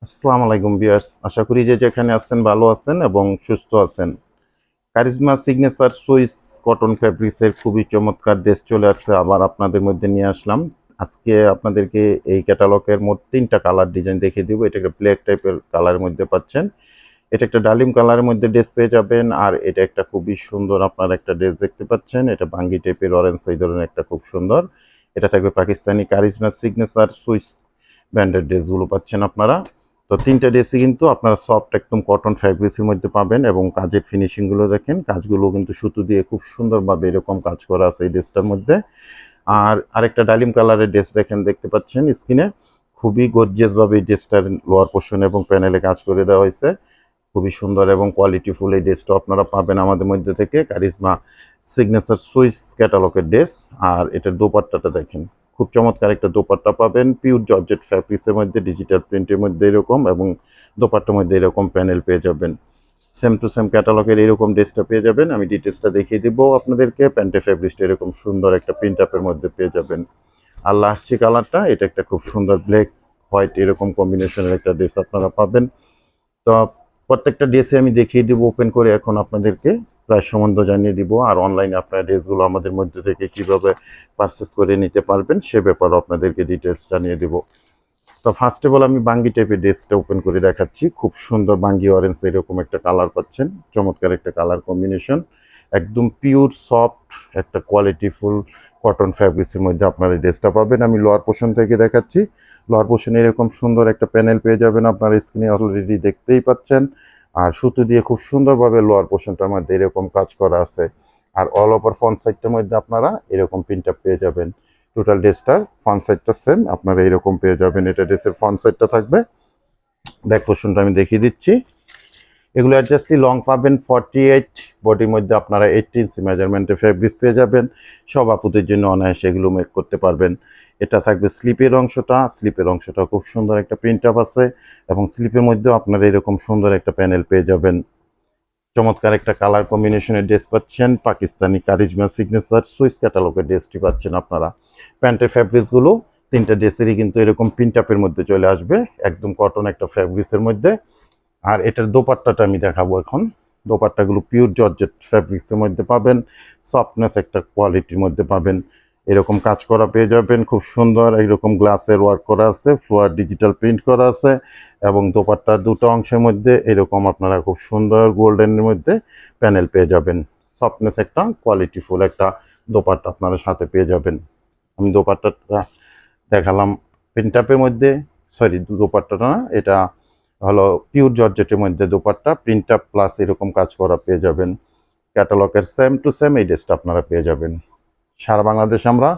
আসসালামু আলাইকুম ভিউয়ার্স, আশা করি যে যেখানে আছেন ভালো আছেন এবং সুস্থ আছেন। কারিজমা সিগনেচার সুইস কটন ফ্যাব্রিক্সের খুবই চমৎকার ড্রেস চলে আসছে, আবার আপনাদের মধ্যে নিয়ে আসলাম। আজকে আপনাদেরকে এই ক্যাটালগের মোট 3টা কালার ডিজাইন দেখিয়ে দিব। এটা একটা ব্ল্যাক টাইপের কালারের মধ্যে পাচ্ছেন, এটা একটা ডালিম কালারের মধ্যে ড্রেস পেয়ে যাবেন, আর এটা একটা খুবই সুন্দর আপনার একটা ড্রেস দেখতে পাচ্ছেন। এটা বাঙ্গি টাইপের অরেঞ্জ এই ধরনের একটা খুব সুন্দর। এটা থাকবে পাকিস্তানি কারিজমা সিগনেচার সুইস ব্র্যান্ডের ড্রেসগুলো পাচ্ছেন আপনারা। তো 3টা ড্রেসই কিন্তু আপনারা সফট একদম কটন ফ্যাব্রিক্সের মধ্যে পাবেন, এবং কাজের ফিনিশিংগুলো দেখেন, কাজগুলো কিন্তু সুতো দিয়ে খুব সুন্দরভাবে এরকম কাজ করা আছে এই ড্রেসটার মধ্যে। আর আরেকটা ডালিম কালারের ড্রেস দেখতে পাচ্ছেন স্ক্রিনে। খুবই গর্জিয়াস ভাবে এই ড্রেসটার লোয়ার পোর্শন এবং প্যানেলে কাজ করে দেওয়া হয়েছে। খুবই সুন্দর এবং কোয়ালিটিফুল এই ড্রেসটা আপনারা পাবেন আমাদের মধ্যে থেকে, কারিজমা সিগনেচার সুইস ক্যাটালগের ড্রেস। আর এটার দোপাট্টাটা দেখেন, খুব চমৎকার একটা দোপাট্টা পাবেন, পিওর জর্জেট ফ্যাব্রিক্সের মধ্যে ডিজিটাল প্রিন্টের মধ্যে এরকম, এবং দোপাট্টার মধ্যে এরকম প্যানেল পেয়ে যাবেন। সেম টু সেম ক্যাটালগের এরকম ড্রেসটা পেয়ে যাবেন। আমি ডিটেলসটা দেখিয়ে দিব আপনাদেরকে। প্যান্টের ফ্যাব্রিক্সটা এরকম সুন্দর একটা প্রিন্ট আপের মধ্যে পেয়ে যাবেন। আর লাস্ট কালারটা, এটা একটা খুব সুন্দর ব্ল্যাক হোয়াইট এরকম কম্বিনেশনের একটা ড্রেস আপনারা পাবেন। তো প্রত্যেকটা ড্রেসে আমি দেখিয়ে দিব ওপেন করে, এখন আপনাদেরকে প্রাইস সম্বন্ধে জানিয়ে দিব, আর অনলাইনে আপনারা ড্রেসগুলো আমাদের মধ্যে থেকে কিভাবে পারচেস করে নিতে পারবেন সে ব্যাপারে আপনাদেরকে ডিটেলস জানিয়ে দিব। তো ফার্স্ট অফ অল আমি বাঙ্গি টাইপের ড্রেসটা ওপেন করে দেখাচ্ছি। খুব সুন্দর বাঙ্গি অরেঞ্জ এরকম একটা কালার পাচ্ছেন, চমৎকার একটা কালার কম্বিনেশন। একদম পিওর সফট একটা কোয়ালিটিফুল কটন ফ্যাব্রিক্সের মধ্যে আপনারা এই ড্রেসটা পাবেন। আমি লোয়ার পোর্শন থেকে দেখাচ্ছি। লোয়ার পোর্শনে এরকম সুন্দর একটা প্যানেল পেয়ে যাবেন, আপনার স্ক্রিনে অলরেডি দেখতেই পাচ্ছেন। আর সুতো দিয়ে খুব সুন্দরভাবে লোয়ার পোর্শনটার মধ্যে এরকম কাজ করা আছে। আর অল ওভার ফ্রন্ট সাইডটার মধ্যে আপনারা এরকম প্রিন্ট পেয়ে যাবেন। টোটাল ড্রেসটার ফ্রন্ট সাইডটা সেম আপনারা এরকম পেয়ে যাবেন। এটা ড্রেসের ফ্রন্ট সাইডটা থাকবে। ব্যাক পোর্শনটা আমি দেখিয়ে দিচ্ছি। এগুলো অ্যাডজাস্টলি লং পাবেন 48, বডির মধ্যে আপনারা 80 ইঞ্চি মেজারমেন্টের ফেব্রিক্স পেয়ে যাবেন। সব আপুদের জন্য অনায়াসে এগুলো মেক করতে পারবেন। এটা থাকবে স্লিপের অংশটা খুব সুন্দর একটা প্রিন্ট আপ আছে, এবং স্লিপের মধ্যেও আপনারা এরকম সুন্দর একটা প্যানেল পেয়ে যাবেন। চমৎকার একটা কালার কম্বিনেশনের ড্রেস পাচ্ছেন, পাকিস্তানি কারিজমা সিগনেচার সুইস ক্যাটালগের ড্রেসটি পাচ্ছেন আপনারা। প্যান্টের ফ্যাব্রিক্সগুলো 3টা ড্রেসেরই কিন্তু এরকম প্রিন্ট আপের মধ্যে চলে আসবে, একদম কটন একটা ফ্যাব্রিক্সের মধ্যে। আর এটার দোপাট্টাটা আমি দেখাবো এখন। দোপাট্টাগুলো পিওর জর্জেট ফ্যাব্রিক্সের মধ্যে পাবেন, সফটনেস একটা কোয়ালিটির মধ্যে পাবেন। এরকম কাজ করা পেয়ে যাবেন, খুব সুন্দর এরকম গ্লাসের ওয়ার্ক করা আছে, ফ্লোয়ার ডিজিটাল প্রিন্ট করা আছে, এবং দোপাট্টার দুটো অংশের মধ্যে এরকম আপনারা খুব সুন্দর গোল্ডেনের মধ্যে প্যানেল পেয়ে যাবেন। সফটনেস একটা কোয়ালিটিফুল একটা দোপাট্টা আপনারা সাথে পেয়ে যাবেন। আমি দোপাট্টাটা দেখালাম প্রিন্ট আপের মধ্যে, সরি দোপাট্টাটা না, এটা হলো পিওর জর্জেটের মধ্যে দোপাট্টা, প্রিন্ট আপ প্লাস এরকম কাজ করা পেয়ে যাবেন। ক্যাটালগের সেম টু সেম এই ড্রেসটা আপনারা পেয়ে যাবেন। সারা বাংলাদেশ আমরা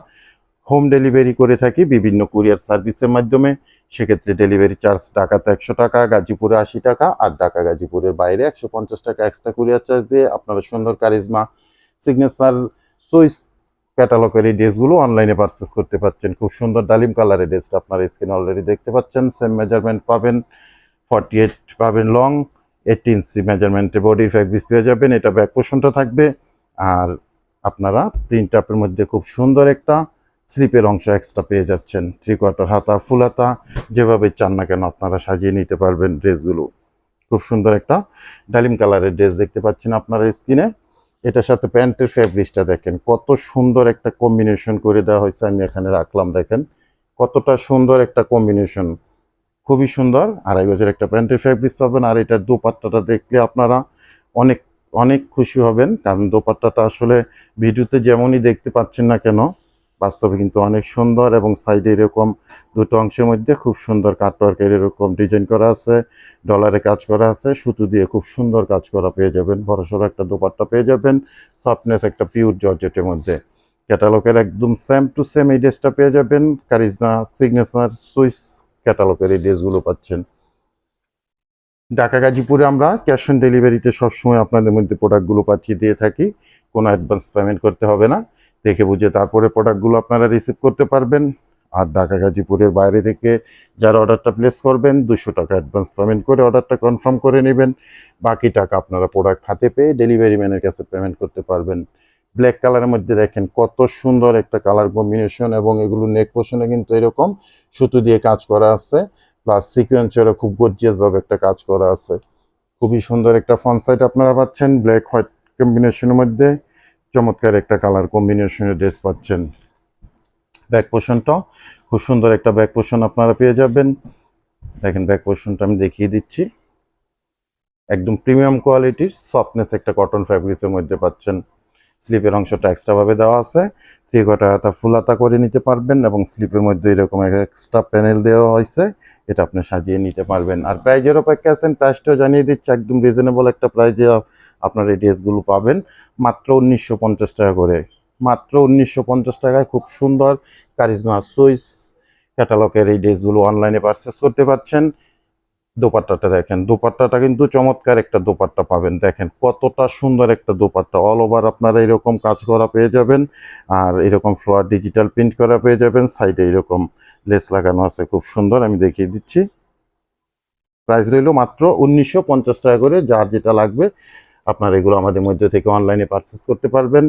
হোম ডেলিভারি করে থাকি বিভিন্ন কুরিয়ার সার্ভিসের মাধ্যমে। সেক্ষেত্রে ডেলিভারি চার্জ ঢাকাতে 100 টাকা, গাজীপুরে 80 টাকা, আর ঢাকা গাজীপুরের বাইরে 150 টাকা এক্সট্রা কুরিয়ার চার্জ দিয়ে আপনারা সুন্দর কারিজমা সিগনেচার সুইস ক্যাটালগের এই ড্রেসগুলো অনলাইনে পারচেস করতে পারছেন। খুব সুন্দর ডালিম কালারের ড্রেসটা আপনারা স্ক্রিনে অলরেডি দেখতে পাচ্ছেন। সেম মেজারমেন্ট পাবেন, 48 পাবেন লং, 80 ইঞ্চি মেজারমেন্টে বডি ফ্যাব্রিক্স পেয়ে যাবেন। এটা ব্যাক পোর্শনটা থাকবে। আর আপনারা প্রিন্ট আপের মধ্যে খুব সুন্দর একটা স্লিপের অংশ এক্সট্রা পেয়ে যাচ্ছেন। 3/4 হাতা, ফুল হাতা, যেভাবে চান না কেন আপনারা সাজিয়ে নিতে পারবেন ড্রেসগুলো। খুব সুন্দর একটা ডালিম কালারের ড্রেস দেখতে পাচ্ছেন আপনারা স্ক্রিনে। এটার সাথে প্যান্টের ফেব্রিক্সটা দেখেন, কত সুন্দর একটা কম্বিনেশন করে দেওয়া হয়েছে। আমি এখানে রাখলাম, দেখেন কতটা সুন্দর একটা কম্বিনেশন, খুবই সুন্দর। 2.5 গজের একটা প্যান্টের ফেব্রিক্স পাবেন। আর এটার দোপাট্টাটা দেখলে আপনারা অনেক অনেক খুশি হবেন, কারণ দোপাট্টাটা আসলে ভিডিওতে যেমনই দেখতে পাচ্ছেন না কেন, বাস্তবে কিন্তু অনেক সুন্দর, এবং সাইডে এরকম দুটো অংশের মধ্যে খুব সুন্দর কাটওয়ার্কের এরকম ডিজাইন করা আছে, ডলারে কাজ করা আছে, সুতো দিয়ে খুব সুন্দর কাজ করা পেয়ে যাবেন। বড়সড় একটা দোপাট্টা পেয়ে যাবেন, সফটনেস একটা পিওর জর্জেটের মধ্যে। ক্যাটালগের একদম সেম টু সেম এই ড্রেসটা পেয়ে যাবেন। কারিজমা সিগনেচার সুইস ক্যাটালগের এই ড্রেসগুলো পাচ্ছেন। ঢাকা গাজীপুরে আমরা ক্যাশ অন ডেলিভারিতে সবসময় আপনাদের মধ্যে প্রোডাক্টগুলো পাঠিয়ে দিয়ে থাকি। কোনো অ্যাডভান্স পেমেন্ট করতে হবে না, দেখে বুঝে তারপরে প্রোডাক্টগুলো আপনারা রিসিভ করতে পারবেন। আর ঢাকা গাজীপুরের বাইরে থেকে যারা অর্ডারটা প্লেস করবেন, 200 টাকা অ্যাডভান্স পেমেন্ট করে অর্ডারটা কনফার্ম করে নেবেন। বাকি টাকা আপনারা প্রোডাক্ট হাতে পেয়ে ডেলিভারি ম্যানের কাছে পেমেন্ট করতে পারবেন। ব্ল্যাক কালারের মধ্যে দেখেন কত সুন্দর একটা কালার কম্বিনেশন, এবং এগুলো নেক পোর্শনে কিন্তু এরকম সুতো দিয়ে কাজ করা আছে। প্লাস সিকোয়েন্সেরও খুব গর্জিয়াস ভাবে একটা কাজ করা আছে। খুবই সুন্দর একটা ফন্ট সাইজ আপনারা পাচ্ছেন, ব্ল্যাক হোয়াইট কম্বিনেশনের মধ্যে চমৎকার একটা কালার কম্বিনেশনের ড্রেস পাচ্ছেন। ব্যাক পোর্শনটাও খুব সুন্দর একটা ব্যাক পোর্শন আপনারা পেয়ে যাবেন। দেখেন ব্যাক পোর্শনটা আমি দেখিয়ে দিচ্ছি, একদম প্রিমিয়াম কোয়ালিটির সফটনেস একটা কটন ফ্যাব্রিক্সের মধ্যে পাচ্ছেন। স্লিপের অংশটা এক্সট্রা ভাবে দেওয়া আছে, 3/4 হাতা ফুল হাতা করে নিতে পারবেন এবং স্লিপের মধ্যে এরকম একটা এক্সট্রা প্যানেল দেওয়া হয়েছে, এটা আপনি সাজিয়ে নিতে পারবেন। আর প্রাইজের অপেক্ষা আছেন, প্রাইসটাও জানিয়ে দিচ্ছি, একদম রিজনেবল একটা প্রাইজে আপনার এই ড্রেসগুলো পাবেন মাত্র 1950 টাকা করে। মাত্র 1950 টাকায় খুব সুন্দর কারিজমা সুইস ক্যাটালগের এই ড্রেসগুলো অনলাইনে পারচেস করতে পারছেন। দোপাট্টাটা দেখেন, দোপাট্টাটা কিন্তু চমৎকার একটা দোপাট্টা পাবেন। দেখেন কতটা সুন্দর একটা দোপাট্টা, অল ওভার আপনারা এরকম কাজ করা পেয়ে যাবেন, আর এরকম ফ্লোয়ার ডিজিটাল প্রিন্ট করা পেয়ে যাবেন, সাইডে এরকম লেস লাগানো আছে খুব সুন্দর, আমি দেখিয়ে দিচ্ছি। প্রাইস রইল মাত্র 1950 টাকা করে। যার যেটা লাগবে আপনারা এগুলো আমাদের মধ্যে থেকে অনলাইনে পারচেস করতে পারবেন।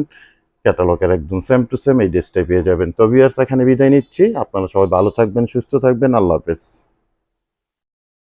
ক্যাটালগের একদম সেম টু সেম এই ড্রেসটাই পেয়ে যাবেন। তো ভিউয়ার্স, এখানে বিদায় নিচ্ছি, আপনারা সবাই ভালো থাকবেন, সুস্থ থাকবেন, আল্লাহ হাফেজ।